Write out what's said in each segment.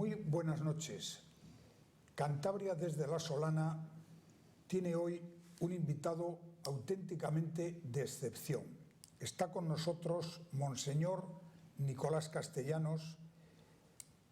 Muy buenas noches. Cantabria desde La Solana tiene hoy un invitado auténticamente de excepción. Está con nosotros Monseñor Nicolás Castellanos,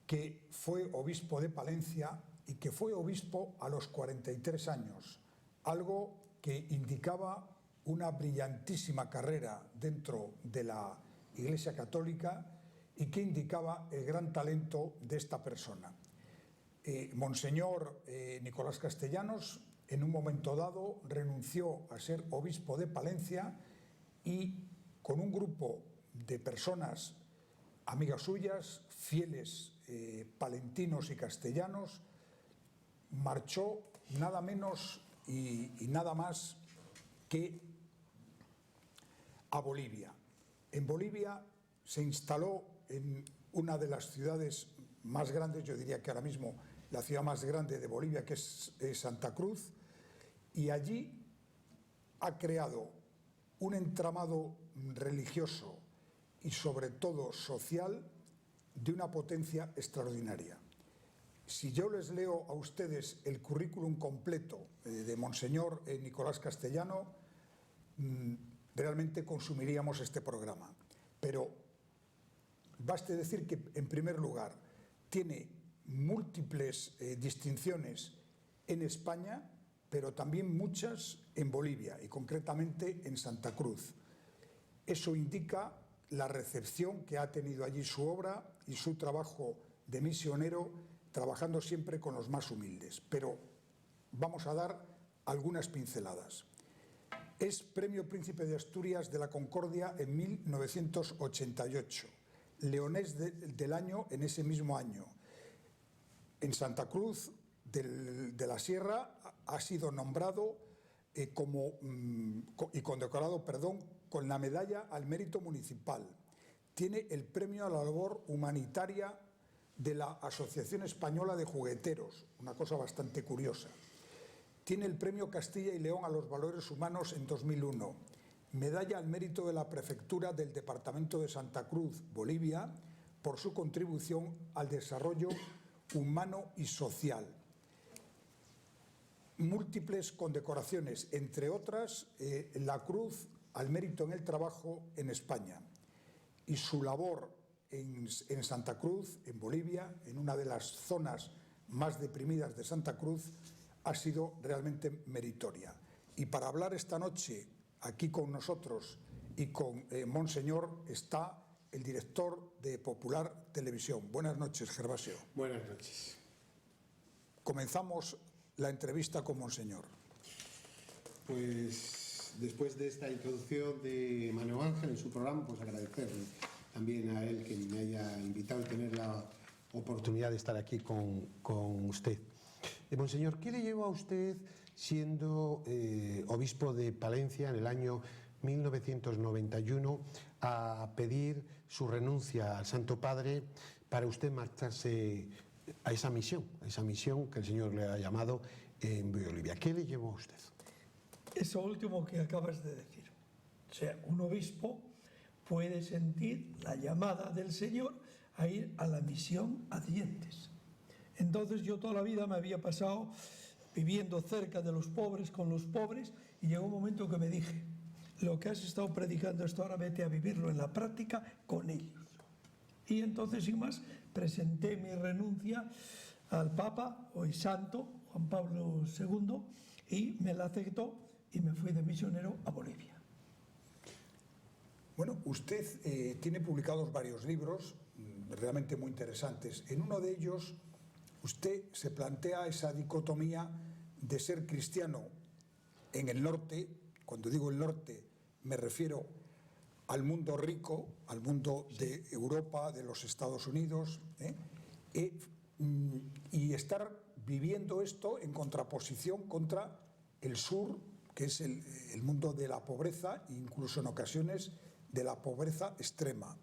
que fue obispo de Palencia y que fue obispo a los 43 años, algo que indicaba una brillantísima carrera dentro de la Iglesia Católica y que indicaba el gran talento de esta persona. Monseñor Nicolás Castellanos, en un momento dado, renunció a ser obispo de Palencia y con un grupo de personas amigas suyas, fieles palentinos y castellanos, marchó nada menos y nada más que a Bolivia. En Bolivia se instaló en una de las ciudades más grandes, yo diría que ahora mismo la ciudad más grande de Bolivia, que es Santa Cruz, y allí ha creado un entramado religioso y sobre todo social de una potencia extraordinaria. Si yo les leo a ustedes el currículum completo de Monseñor Nicolás Castellano, realmente consumiríamos este programa. Pero baste decir que, en primer lugar, tiene múltiples distinciones en España, pero también muchas en Bolivia y concretamente en Santa Cruz. Eso indica la recepción que ha tenido allí su obra y su trabajo de misionero, trabajando siempre con los más humildes. Pero vamos a dar algunas pinceladas. Es Premio Príncipe de Asturias de la Concordia en 1988, Leonés del Año en ese mismo año. En Santa Cruz de la Sierra ha sido nombrado y condecorado, con la medalla al mérito municipal. Tiene el premio a la labor humanitaria de la Asociación Española de Jugueteros, una cosa bastante curiosa. Tiene el premio Castilla y León a los valores humanos en 2001, medalla al mérito de la prefectura del departamento de Santa Cruz, Bolivia, por su contribución al desarrollo humano y social. Múltiples condecoraciones, entre otras la Cruz al mérito en el trabajo en España, y su labor en Santa Cruz, en Bolivia, en una de las zonas más deprimidas de Santa Cruz, ha sido realmente meritoria. Y para hablar esta noche aquí con nosotros y con Monseñor está el director de Popular Televisión. Buenas noches, Gervasio. Buenas noches. Comenzamos la entrevista con Monseñor. Pues después de esta introducción de Manuel Ángel en su programa, pues agradecerle también a él que me haya invitado y tener la oportunidad de estar aquí con usted. Monseñor, ¿qué le llevó a usted, siendo obispo de Palencia en el año 1991, a pedir su renuncia al Santo Padre para usted marcharse a esa misión que el Señor le ha llamado en Bolivia? ¿Qué le llevó a usted? Eso último que acabas de decir. O sea, un obispo puede sentir la llamada del Señor a ir a la misión a dientes. Entonces yo toda la vida me había pasado viviendo cerca de los pobres, con los pobres, y llegó un momento que me dije: lo que has estado predicando hasta ahora, vete a vivirlo en la práctica con ellos. Y entonces, sin más, presenté mi renuncia al Papa, hoy Santo, Juan Pablo II, y me la aceptó y me fui de misionero a Bolivia. Bueno, usted tiene publicados varios libros realmente muy interesantes. En uno de ellos usted se plantea esa dicotomía de ser cristiano en el norte. Cuando digo el norte me refiero al mundo rico, al mundo de Europa, de los Estados Unidos, y estar viviendo esto en contraposición contra el sur, que es el mundo de la pobreza, incluso en ocasiones de la pobreza extrema.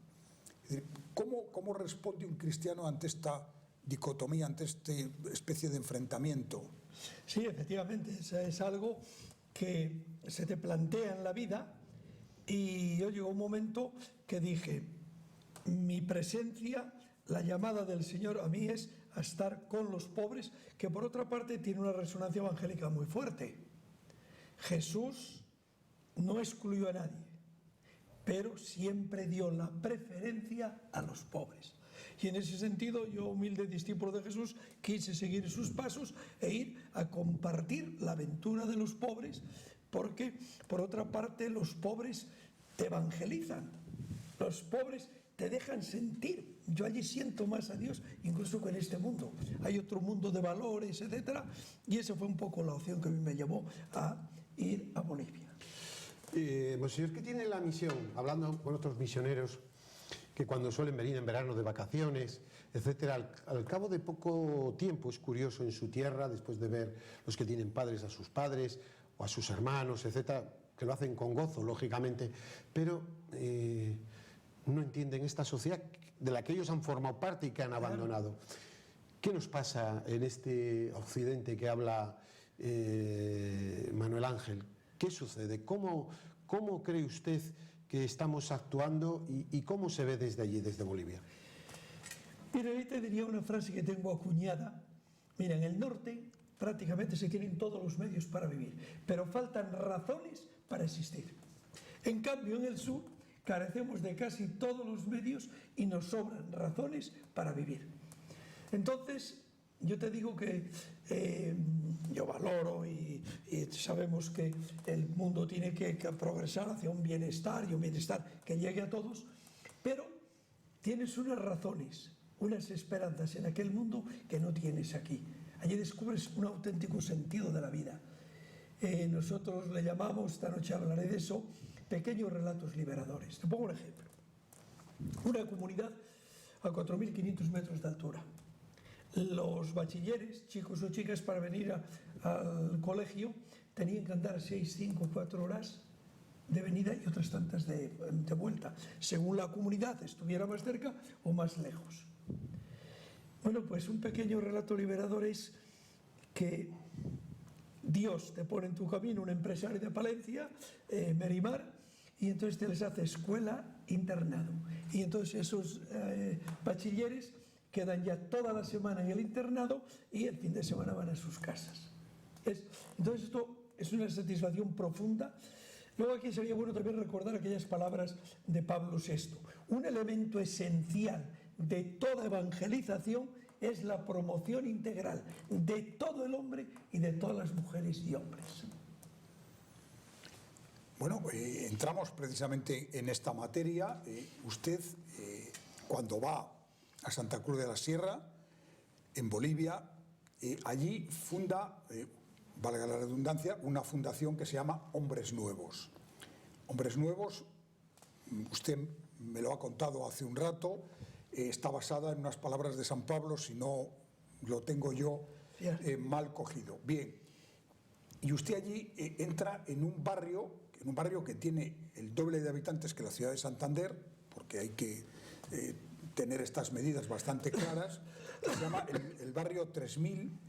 Es decir, ¿cómo responde un cristiano ante esta dicotomía, ante esta especie de enfrentamiento? Sí, efectivamente, es algo que se te plantea en la vida, y yo llegó un momento que dije: mi presencia, la llamada del Señor a mí es a estar con los pobres, que por otra parte tiene una resonancia evangélica muy fuerte. Jesús no excluyó a nadie, pero siempre dio la preferencia a los pobres. Y en ese sentido, yo, humilde discípulo de Jesús, quise seguir sus pasos e ir a compartir la aventura de los pobres, porque, por otra parte, los pobres te evangelizan, los pobres te dejan sentir. Yo allí siento más a Dios, incluso que en este mundo. Hay otro mundo de valores, etcétera, y esa fue un poco la opción que a mí me llevó a ir a Bolivia. Monseñor, ¿qué tiene la misión? Hablando con otros misioneros que cuando suelen venir en verano de vacaciones, etcétera, al cabo de poco tiempo, es curioso, en su tierra, después de ver los que tienen padres a sus padres o a sus hermanos, etcétera, que lo hacen con gozo, lógicamente, pero no entienden esta sociedad de la que ellos han formado parte y que han abandonado. ¿Qué nos pasa en este occidente que habla Manuel Ángel? ¿Qué sucede? ¿Cómo cree usted que estamos actuando y cómo se ve desde allí, desde Bolivia? Mira, ahí te diría una frase que tengo acuñada. Mira, en el norte prácticamente se tienen todos los medios para vivir, pero faltan razones para existir. En cambio, en el sur carecemos de casi todos los medios y nos sobran razones para vivir. Entonces, yo te digo que yo valoro y sabemos que el mundo tiene que progresar hacia un bienestar y un bienestar que llegue a todos, pero tienes unas razones, unas esperanzas en aquel mundo que no tienes aquí. Allí descubres un auténtico sentido de la vida. Nosotros le llamamos, esta noche hablaré de eso, pequeños relatos liberadores. Te pongo un ejemplo. Una comunidad a 4.500 metros de altura. Los bachilleres, chicos o chicas, para venir al colegio tenían que andar 6, 5, 4 horas de venida y otras tantas de vuelta, según la comunidad estuviera más cerca o más lejos. Bueno, pues un pequeño relato liberador es que Dios te pone en tu camino un empresario de Palencia, Merimar, y entonces te les hace escuela-internado. Y entonces esos bachilleres quedan ya toda la semana en el internado y el fin de semana van a sus casas. Entonces esto es una satisfacción profunda. Luego aquí sería bueno también recordar aquellas palabras de Pablo VI. Un elemento esencial de toda evangelización es la promoción integral de todo el hombre y de todas las mujeres y hombres. Bueno, entramos precisamente en esta materia. Usted, cuando va a Santa Cruz de la Sierra, en Bolivia, allí funda, valga la redundancia, una fundación que se llama Hombres Nuevos. Hombres Nuevos, usted me lo ha contado hace un rato, está basada en unas palabras de San Pablo, si no lo tengo yo mal cogido. Bien, y usted allí entra en un barrio que tiene el doble de habitantes que la ciudad de Santander, porque hay que tener estas medidas bastante claras, que se llama el barrio 3000,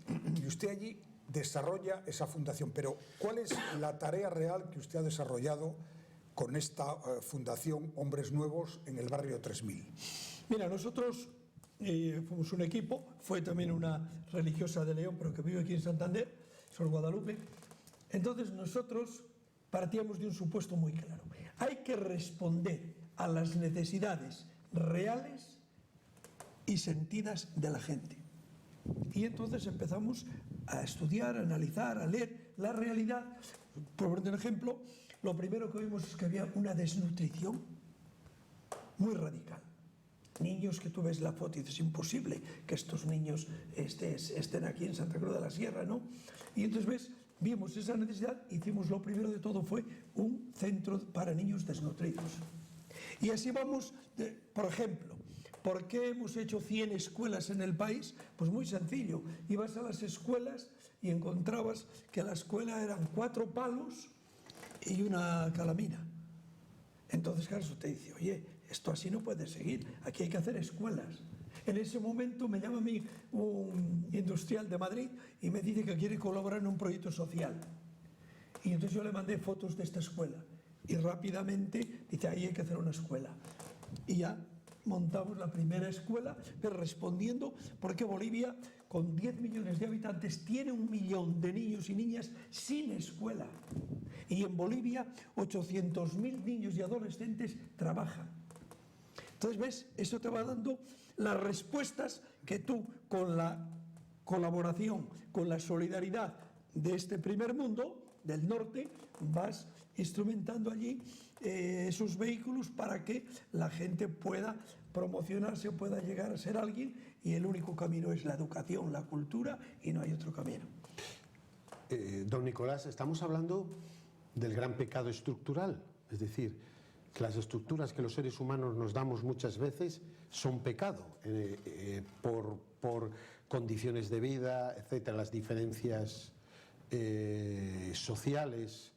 y usted allí desarrolla esa fundación. Pero, ¿cuál es la tarea real que usted ha desarrollado con esta fundación Hombres Nuevos en el barrio 3000? Mira, nosotros fuimos un equipo, fue también una religiosa de León, pero que vive aquí en Santander, Sor Guadalupe. Entonces nosotros partíamos de un supuesto muy claro. Hay que responder a las necesidades reales y sentidas de la gente. Y entonces empezamos a estudiar, a analizar, a leer la realidad. Por poner un ejemplo, lo primero que vimos es que había una desnutrición muy radical. Niños que tú ves la foto y dices, es imposible que estos niños estén aquí en Santa Cruz de la Sierra, ¿no? Y entonces vimos esa necesidad, hicimos lo primero de todo fue un centro para niños desnutridos. Y así vamos, por ejemplo, ¿por qué hemos hecho 100 escuelas en el país? Pues muy sencillo, ibas a las escuelas y encontrabas que la escuela eran 4 palos y una calamina. Entonces, claro, eso te dice, oye, esto así no puede seguir, aquí hay que hacer escuelas. En ese momento me llama a mí un industrial de Madrid y me dice que quiere colaborar en un proyecto social. Y entonces yo le mandé fotos de esta escuela y rápidamente dice, ahí hay que hacer una escuela. Y ya montamos la primera escuela, pero respondiendo porque Bolivia, con 10 millones de habitantes, tiene 1 millón de niños y niñas sin escuela. Y en Bolivia 800.000 niños y adolescentes trabajan. Entonces, ¿ves? Eso te va dando las respuestas que tú, con la colaboración, con la solidaridad de este primer mundo, del norte, vas instrumentando allí esos vehículos para que la gente pueda promocionarse, pueda llegar a ser alguien, y el único camino es la educación, la cultura, y no hay otro camino. Don Nicolás, estamos hablando del gran pecado estructural, es decir, que las estructuras que los seres humanos nos damos muchas veces son pecado por condiciones de vida, etcétera, las diferencias sociales.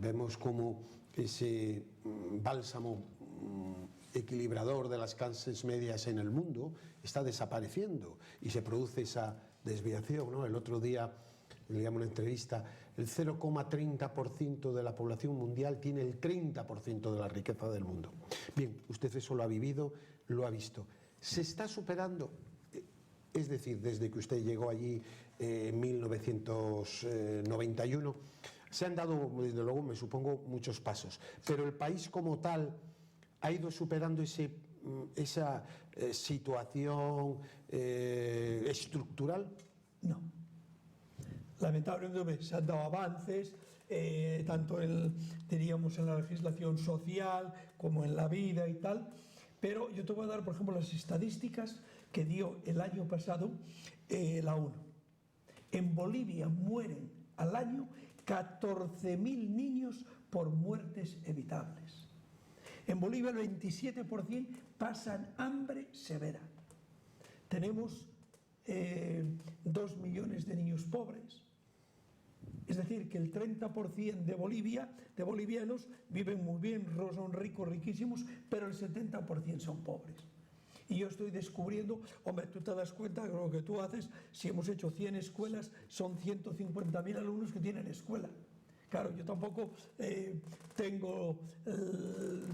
Vemos como ese bálsamo equilibrador de las clases medias en el mundo está desapareciendo y se produce esa desviación, ¿no? El otro día leíamos una entrevista, el 0,30% de la población mundial tiene el 30% de la riqueza del mundo. Bien, usted eso lo ha vivido, lo ha visto. ¿Se está superando? Es decir, desde que usted llegó allí en 1991, se han dado, desde luego, me supongo, muchos pasos, pero el país como tal ha ido superando esa situación estructural. No. Lamentablemente se han dado avances, tanto diríamos en la legislación social como en la vida y tal, pero yo te voy a dar, por ejemplo, las estadísticas que dio el año pasado la ONU. En Bolivia mueren al año 14.000 niños por muertes evitables. En Bolivia el 27% pasan hambre severa. Tenemos 2 millones de niños pobres. Es decir, que el 30% de bolivianos viven muy bien, son ricos, riquísimos, pero el 70% son pobres. Y yo estoy descubriendo, hombre, tú te das cuenta de lo que tú haces, si hemos hecho 100 escuelas, son 150.000 alumnos que tienen escuela. Claro, yo tampoco tengo,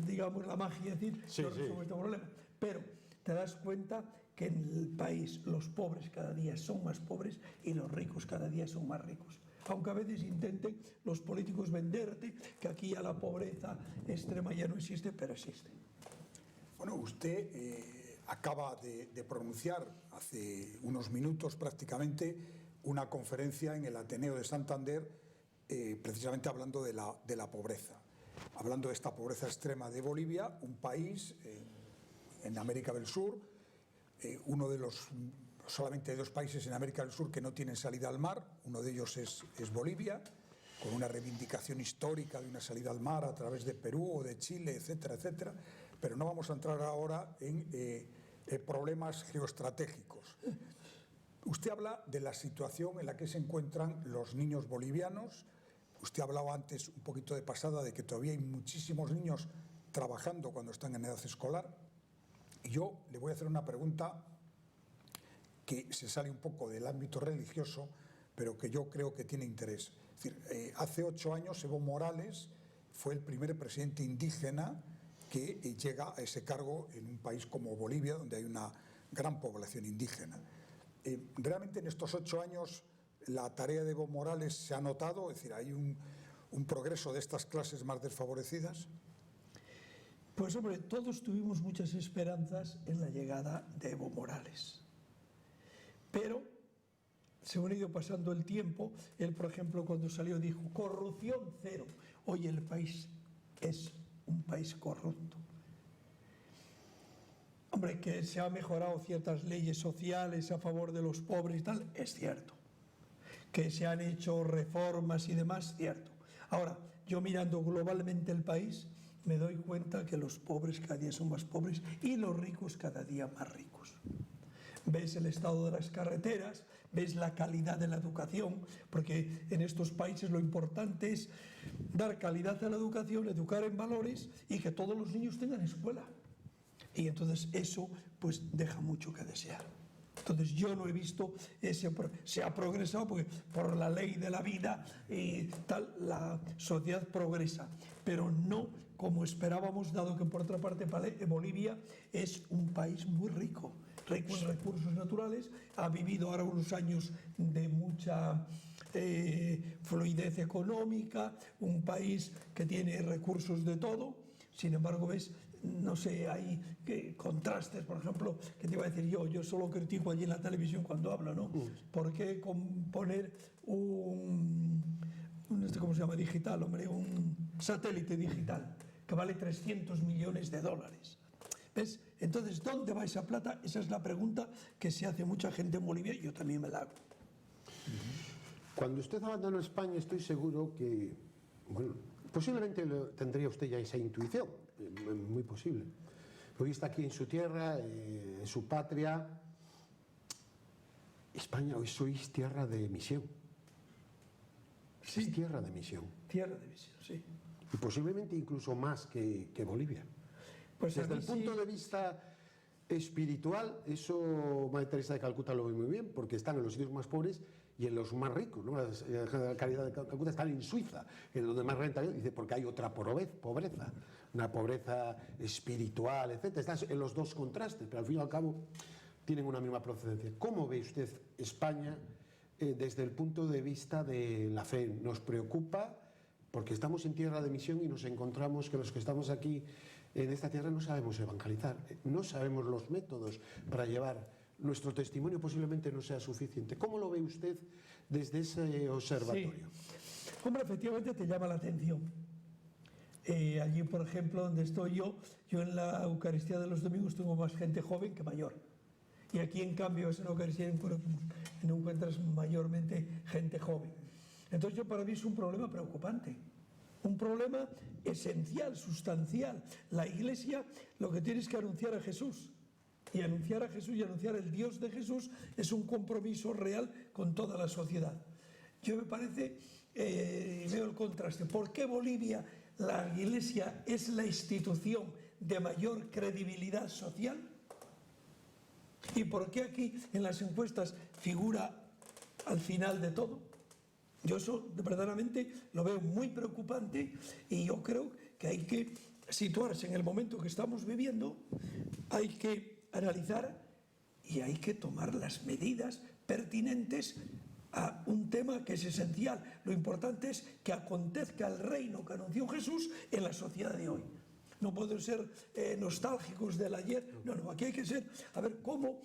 digamos, la magia de decir, yo resuelvo este problema, pero te das cuenta que en el país los pobres cada día son más pobres y los ricos cada día son más ricos. Aunque a veces intenten los políticos venderte que aquí ya la pobreza extrema ya no existe, pero existe. Bueno, usted acaba de pronunciar hace unos minutos prácticamente una conferencia en el Ateneo de Santander, precisamente hablando de la pobreza, hablando de esta pobreza extrema de Bolivia, un país en América del Sur, uno de los solamente 2 países en América del Sur que no tienen salida al mar. Uno de ellos es Bolivia, con una reivindicación histórica de una salida al mar a través de Perú o de Chile, etcétera, etcétera. Pero no vamos a entrar ahora en problemas geoestratégicos. Usted habla de la situación en la que se encuentran los niños bolivianos. Usted hablaba antes, un poquito de pasada, de que todavía hay muchísimos niños trabajando cuando están en edad escolar. Y yo le voy a hacer una pregunta que se sale un poco del ámbito religioso, pero que yo creo que tiene interés. Es decir, hace 8 años Evo Morales fue el primer presidente indígena que llega a ese cargo en un país como Bolivia, donde hay una gran población indígena. ¿Realmente en estos 8 años la tarea de Evo Morales se ha notado? Es decir, ¿hay un progreso de estas clases más desfavorecidas? Pues hombre, todos tuvimos muchas esperanzas en la llegada de Evo Morales. Pero, según ha ido pasando el tiempo, él, por ejemplo, cuando salió dijo, corrupción cero. Hoy el país es un país corrupto. Hombre, que se han mejorado ciertas leyes sociales a favor de los pobres y tal, es cierto. Que se han hecho reformas y demás, cierto. Ahora, yo mirando globalmente el país, me doy cuenta que los pobres cada día son más pobres y los ricos cada día más ricos. Ves el estado de las carreteras, ves la calidad de la educación, porque en estos países lo importante es dar calidad a la educación, educar en valores y que todos los niños tengan escuela. Y entonces eso pues deja mucho que desear. Entonces yo no he visto se ha progresado porque por la ley de la vida y tal, la sociedad progresa, pero no como esperábamos, dado que por otra parte Bolivia es un país muy rico en recursos naturales, ha vivido ahora unos años de mucha fluidez económica, un país que tiene recursos de todo. Sin embargo, ves, no sé, hay contrastes, por ejemplo, que te iba a decir yo solo critico allí en la televisión cuando hablo, ¿no? ¿Por qué poner ¿cómo se llama? Digital, hombre, un satélite digital que vale 300 millones de dólares? ¿Ves? Entonces, ¿dónde va esa plata? Esa es la pregunta que se hace mucha gente en Bolivia y yo también me la hago. Cuando usted abandonó España, estoy seguro que, bueno, posiblemente tendría usted ya esa intuición, muy posible. Hoy está aquí en su tierra, en su patria. España, hoy sois tierra de misión. Sí. Es tierra de misión. Tierra de misión, sí. Y posiblemente incluso más que Bolivia. Pues desde el punto de vista espiritual, eso Madre Teresa de Calcuta lo ve muy bien, porque están en los sitios más pobres y en los más ricos, ¿no? La Caridad de Calcuta están en Suiza, en donde más renta, dice, porque hay otra pobreza, una pobreza espiritual, etc. Están en los dos contrastes, pero al fin y al cabo tienen una misma procedencia. ¿Cómo ve usted España desde el punto de vista de la fe? ¿Nos preocupa? Porque estamos en tierra de misión y nos encontramos que los que estamos aquí en esta tierra no sabemos evangelizar, no sabemos los métodos para llevar. Nuestro testimonio posiblemente no sea suficiente. ¿Cómo lo ve usted desde ese observatorio? Sí. Hombre, efectivamente te llama la atención. Allí, por ejemplo, donde estoy yo en la Eucaristía de los domingos tengo más gente joven que mayor. Y aquí, en cambio, es una Eucaristía no encuentras mayormente gente joven. Entonces, para mí es un problema preocupante. Un problema esencial, sustancial. La Iglesia lo que tiene es que anunciar a Jesús. Y anunciar a Jesús y anunciar el Dios de Jesús es un compromiso real con toda la sociedad. Yo me parece, veo el contraste. ¿Por qué Bolivia, la Iglesia, es la institución de mayor credibilidad social? ¿Y por qué aquí en las encuestas figura al final de todo? Yo eso verdaderamente lo veo muy preocupante y yo creo que hay que situarse en el momento que estamos viviendo, hay que analizar y hay que tomar las medidas pertinentes a un tema que es esencial. Lo importante es que acontezca el reino que anunció Jesús en la sociedad de hoy. No podemos ser nostálgicos del ayer, no, aquí hay que ser, a ver cómo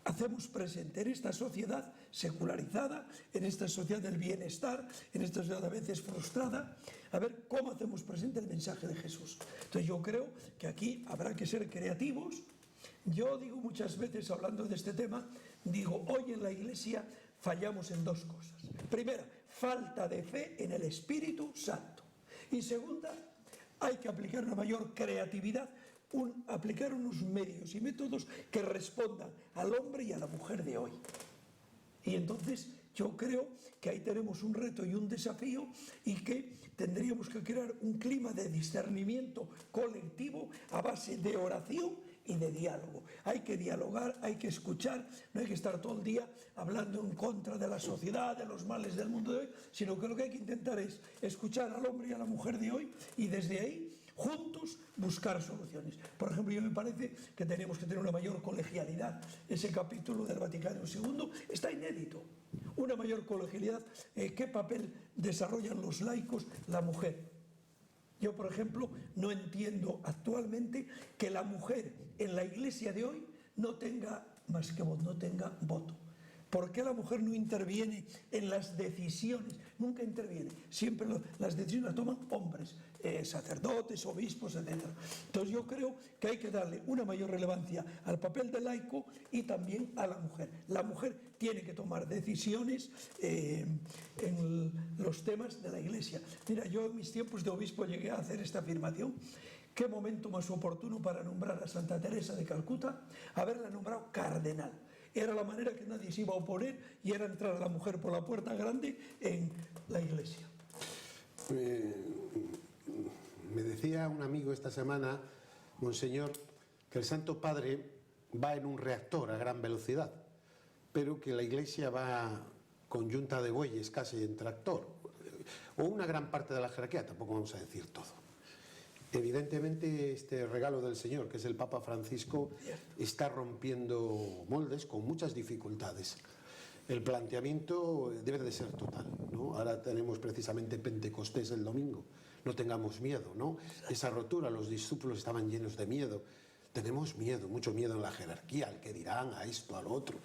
hacemos presente en esta sociedad secularizada, en esta sociedad del bienestar, en esta sociedad a veces frustrada, a ver cómo hacemos presente el mensaje de Jesús. Entonces yo creo que aquí habrá que ser creativos. Yo digo muchas veces, hablando de este tema, digo, hoy en la Iglesia fallamos en dos cosas. Primera, falta de fe en el Espíritu Santo. Y segunda, hay que aplicar una mayor creatividad, aplicar unos medios y métodos que respondan al hombre y a la mujer de hoy. Y entonces yo creo que ahí tenemos un reto y un desafío y que tendríamos que crear un clima de discernimiento colectivo a base de oración y de diálogo. Hay que dialogar, hay que escuchar, no hay que estar todo el día hablando en contra de la sociedad, de los males del mundo de hoy, sino que lo que hay que intentar es escuchar al hombre y a la mujer de hoy y desde ahí juntos buscar soluciones. Por ejemplo, yo me parece que tenemos que tener una mayor colegialidad. Ese capítulo del Vaticano II está inédito. Una mayor colegialidad. ¿Qué papel desarrollan los laicos, la mujer? Yo, por ejemplo, no entiendo actualmente que la mujer en la Iglesia de hoy no tenga más que voz, no tenga voto. ¿Por qué la mujer no interviene en las decisiones? Nunca interviene. Siempre las decisiones las toman hombres, sacerdotes, obispos, etc. Entonces yo creo que hay que darle una mayor relevancia al papel del laico y también a la mujer. La mujer tiene que tomar decisiones en los temas de la Iglesia. Mira, yo en mis tiempos de obispo llegué a hacer esta afirmación. ¿Qué momento más oportuno para nombrar a Santa Teresa de Calcuta? Haberla nombrado cardenal. Era la manera que nadie se iba a oponer y era entrar a la mujer por la puerta grande en la Iglesia. Me decía un amigo esta semana, Monseñor, que el Santo Padre va en un reactor a gran velocidad, pero que la Iglesia va con yunta de bueyes casi en tractor, o una gran parte de la jerarquía, tampoco vamos a decir todo. Evidentemente este regalo del Señor, que es el Papa Francisco, está rompiendo moldes con muchas dificultades. El planteamiento debe de ser total, ¿no? Ahora tenemos precisamente Pentecostés el domingo, no tengamos miedo, ¿no? Esa rotura, los discípulos estaban llenos de miedo. Tenemos miedo, mucho miedo en la jerarquía, al que dirán, a esto, al otro.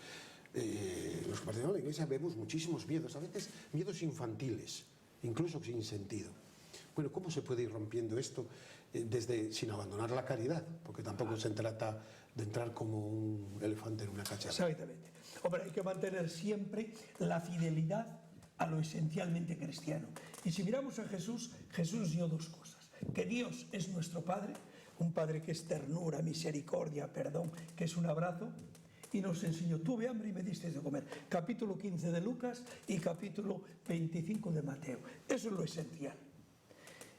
Los que participamos de la Iglesia vemos muchísimos miedos, a veces miedos infantiles, incluso sin sentido. Bueno, ¿cómo se puede ir rompiendo esto sin abandonar la caridad? Porque tampoco se trata de entrar como un elefante en una cacharra. Exactamente. Hombre, hay que mantener siempre la fidelidad a lo esencialmente cristiano. Y si miramos a Jesús, Jesús nos dio dos cosas. Que Dios es nuestro Padre, un Padre que es ternura, misericordia, perdón, que es un abrazo, y nos enseñó, tuve hambre y me diste de comer. Capítulo 15 de Lucas y capítulo 25 de Mateo. Eso es lo esencial.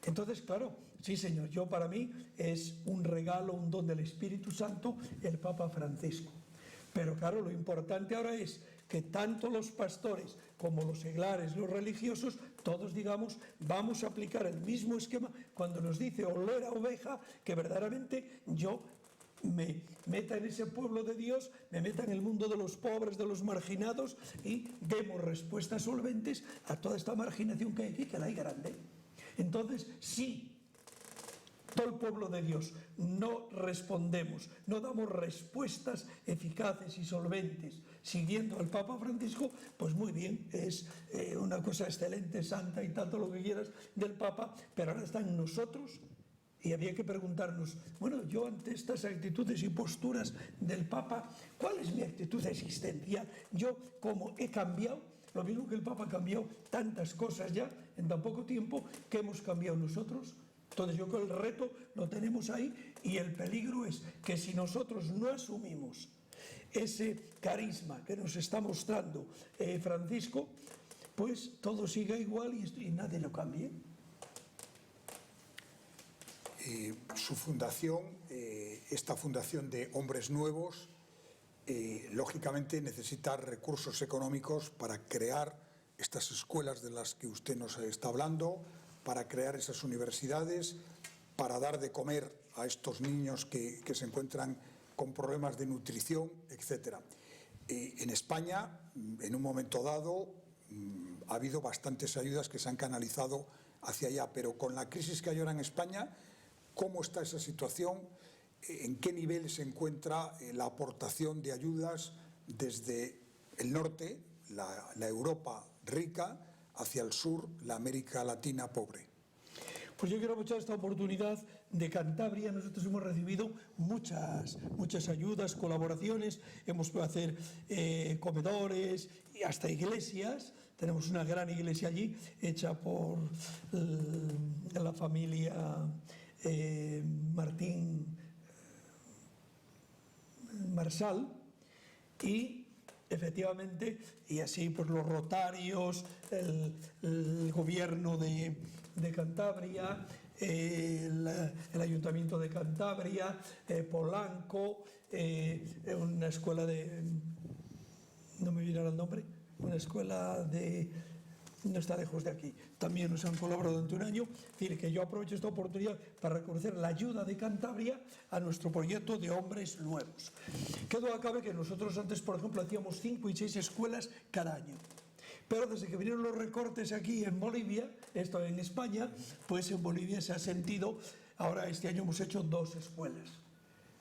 Entonces, claro, sí señor, yo para mí es un regalo, un don del Espíritu Santo, el Papa Francisco. Pero claro, lo importante ahora es que tanto los pastores como los seglares, los religiosos, todos digamos, vamos a aplicar el mismo esquema cuando nos dice oler a oveja, que verdaderamente yo me meta en ese pueblo de Dios, me meta en el mundo de los pobres, de los marginados, y demos respuestas solventes a toda esta marginación que hay aquí, que la hay grande. Entonces, sí, todo el pueblo de Dios no respondemos, no damos respuestas eficaces y solventes siguiendo al Papa Francisco, pues muy bien, es una cosa excelente, santa y tanto lo que quieras del Papa, pero ahora está en nosotros. Y había que preguntarnos, bueno, yo ante estas actitudes y posturas del Papa, ¿cuál es mi actitud existencial? Yo, como he cambiado, lo mismo que el Papa ha cambiado tantas cosas ya en tan poco tiempo, que hemos cambiado nosotros. Entonces yo creo que el reto lo tenemos ahí, y el peligro es que si nosotros no asumimos ese carisma que nos está mostrando Francisco, pues todo siga igual y nadie lo cambie. Su fundación, esta fundación de Hombres Nuevos, lógicamente necesita recursos económicos para crear estas escuelas de las que usted nos está hablando, para crear esas universidades, para dar de comer a estos niños que se encuentran con problemas de nutrición, etc. En España, en un momento dado, ha habido bastantes ayudas que se han canalizado hacia allá, pero con la crisis que hay ahora en España, ¿cómo está esa situación? ¿En qué nivel se encuentra la aportación de ayudas desde el norte, la Europa rica, hacia el sur, la América Latina pobre? Pues yo quiero aprovechar esta oportunidad de Cantabria. Nosotros hemos recibido muchas ayudas, colaboraciones, hemos podido hacer comedores y hasta iglesias. Tenemos una gran iglesia allí, hecha por la familia Martín Marsal, y efectivamente, y así pues los rotarios, el gobierno de Cantabria, el ayuntamiento de Cantabria, Polanco, una escuela de, no me viene ahora el nombre, una escuela de, no está lejos de aquí, también nos han colaborado durante un año. Es decir, que yo aprovecho esta oportunidad para reconocer la ayuda de Cantabria a nuestro proyecto de Hombres Nuevos. Que duda cabe que nosotros antes, por ejemplo, hacíamos 5 y 6 escuelas cada año. Pero desde que vinieron los recortes aquí en Bolivia, esto en España, pues en Bolivia se ha sentido, ahora este año hemos hecho 2 escuelas.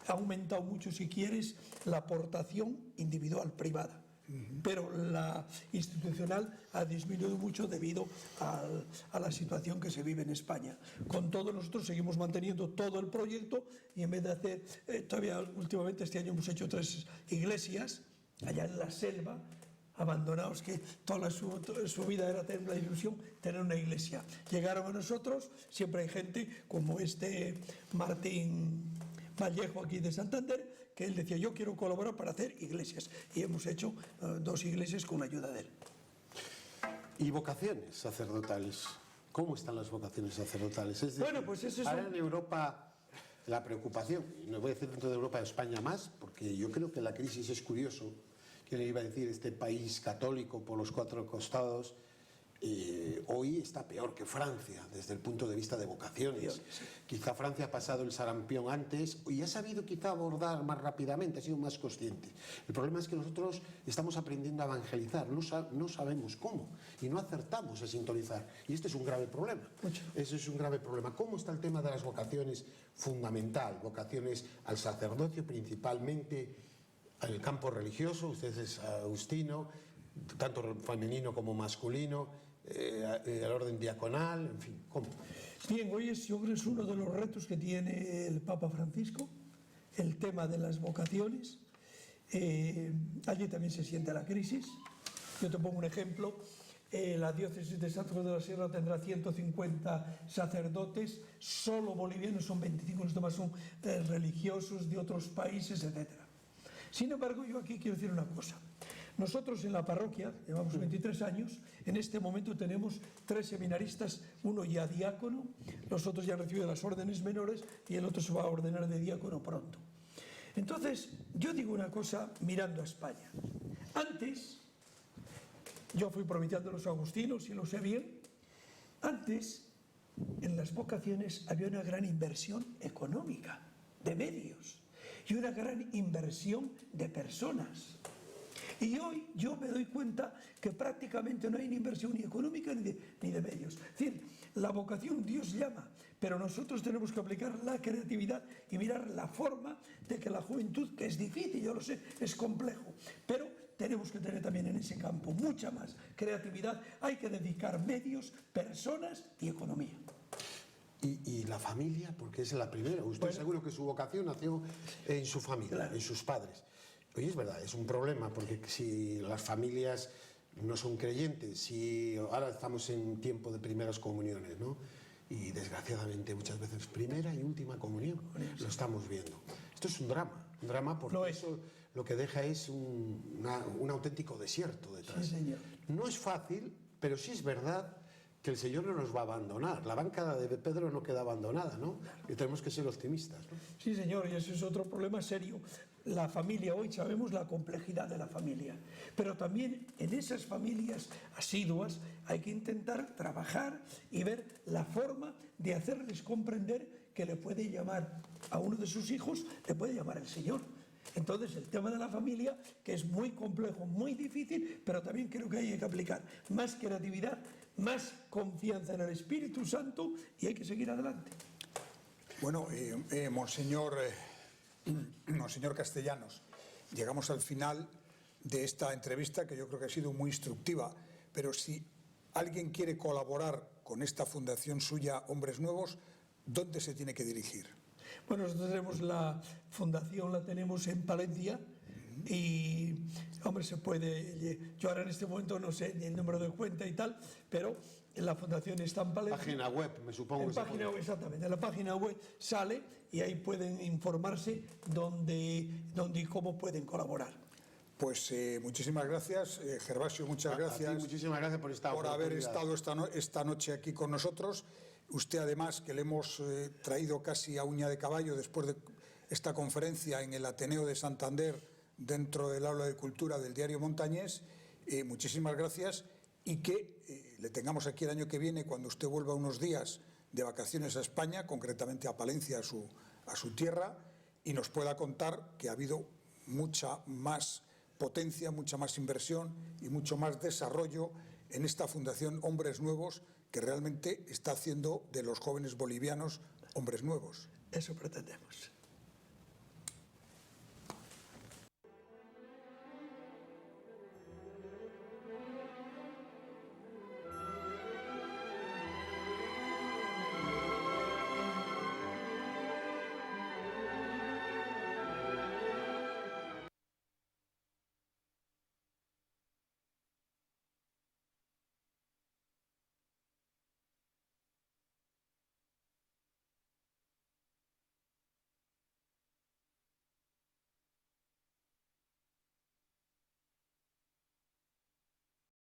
Ha aumentado mucho, si quieres, la aportación individual, privada. Pero la institucional ha disminuido mucho debido a la situación que se vive en España. Con todo, nosotros seguimos manteniendo todo el proyecto, y en vez de hacer, todavía últimamente este año hemos hecho 3 iglesias, allá en la selva, abandonados, que toda su vida era tener la ilusión, tener una iglesia. Llegaron a nosotros, siempre hay gente como este Martín Vallejo aquí de Santander, que él decía, yo quiero colaborar para hacer iglesias, y hemos hecho 2 iglesias con la ayuda de él. ¿Y vocaciones sacerdotales? ¿Cómo están las vocaciones sacerdotales? Es decir, Bueno, pues eso es ahora en Europa la preocupación, y no voy a decir dentro de Europa, de España más, porque yo creo que la crisis es curioso, que le iba a decir, este país católico por los cuatro costados, hoy está peor que Francia desde el punto de vista de vocaciones. Quizá Francia ha pasado el sarampión antes y ha sabido quizá abordar más rápidamente, ha sido más consciente. El problema es que nosotros estamos aprendiendo a evangelizar, no sabemos cómo y no acertamos a sintonizar, y este es un grave problema. Ese es un grave problema. ¿Cómo está el tema de las vocaciones? Fundamental, vocaciones al sacerdocio principalmente, al campo religioso, usted es agustino, tanto femenino como masculino, al orden diaconal, en fin, ¿cómo? Bien, hoy yo creo que es uno de los retos que tiene el Papa Francisco, el tema de las vocaciones. Allí también se siente la crisis. Yo te pongo un ejemplo. La diócesis de Santo Cruz de la Sierra tendrá 150 sacerdotes, solo bolivianos son 25, los demás son religiosos de otros países, etc. Sin embargo, yo aquí quiero decir una cosa. Nosotros en la parroquia, llevamos 23 años, en este momento tenemos 3 seminaristas, uno ya diácono, los otros ya han recibido las órdenes menores y el otro se va a ordenar de diácono pronto. Entonces, yo digo una cosa mirando a España. Antes, yo fui provincial de los agustinos y lo sé bien, antes en las vocaciones había una gran inversión económica, de medios, y una gran inversión de personas. Y hoy yo me doy cuenta que prácticamente no hay ni inversión ni económica ni de medios. Es decir, la vocación Dios llama, pero nosotros tenemos que aplicar la creatividad y mirar la forma de que la juventud, que es difícil, yo lo sé, es complejo, pero tenemos que tener también en ese campo mucha más creatividad. Hay que dedicar medios, personas y economía. Y la familia, porque es la primera. Usted seguro que su vocación nació en su familia, claro, en sus padres. Oye, es verdad, es un problema, porque si las familias no son creyentes, si ahora estamos en tiempo de primeras comuniones, ¿no? Y desgraciadamente muchas veces primera y última comunión, lo estamos viendo. Esto es un drama porque eso lo que deja es un auténtico desierto detrás. Sí, señor. No es fácil, pero sí es verdad que el Señor no nos va a abandonar. La banca de Pedro no queda abandonada, ¿no? Y tenemos que ser optimistas, ¿no? Sí, señor, y ese es otro problema serio. La familia, hoy sabemos la complejidad de la familia, pero también en esas familias asiduas hay que intentar trabajar y ver la forma de hacerles comprender que le puede llamar a uno de sus hijos, le puede llamar el Señor. Entonces, el tema de la familia, que es muy complejo, muy difícil, pero también creo que hay que aplicar más creatividad, más confianza en el Espíritu Santo y hay que seguir adelante. Bueno, Monseñor Castellanos, llegamos al final de esta entrevista que yo creo que ha sido muy instructiva, pero si alguien quiere colaborar con esta fundación suya, Hombres Nuevos, ¿dónde se tiene que dirigir? Bueno, nosotros tenemos la fundación, la tenemos en Palencia y, hombre, se puede, yo ahora en este momento no sé ni el número de cuenta y tal, pero la fundación está en Palencia. Página web, me supongo. En página web, exactamente, en la página web sale y ahí pueden informarse dónde y cómo pueden colaborar. Pues muchísimas gracias, Gervasio, muchas gracias. A ti, muchísimas gracias por haber estado esta noche aquí con nosotros. Usted además, que le hemos traído casi a uña de caballo después de esta conferencia en el Ateneo de Santander dentro del aula de cultura del diario Montañés, muchísimas gracias y que le tengamos aquí el año que viene cuando usted vuelva unos días de vacaciones a España, concretamente a Palencia, a su tierra, y nos pueda contar que ha habido mucha más potencia, mucha más inversión y mucho más desarrollo en esta Fundación Hombres Nuevos, que realmente está haciendo de los jóvenes bolivianos hombres nuevos. Eso pretendemos.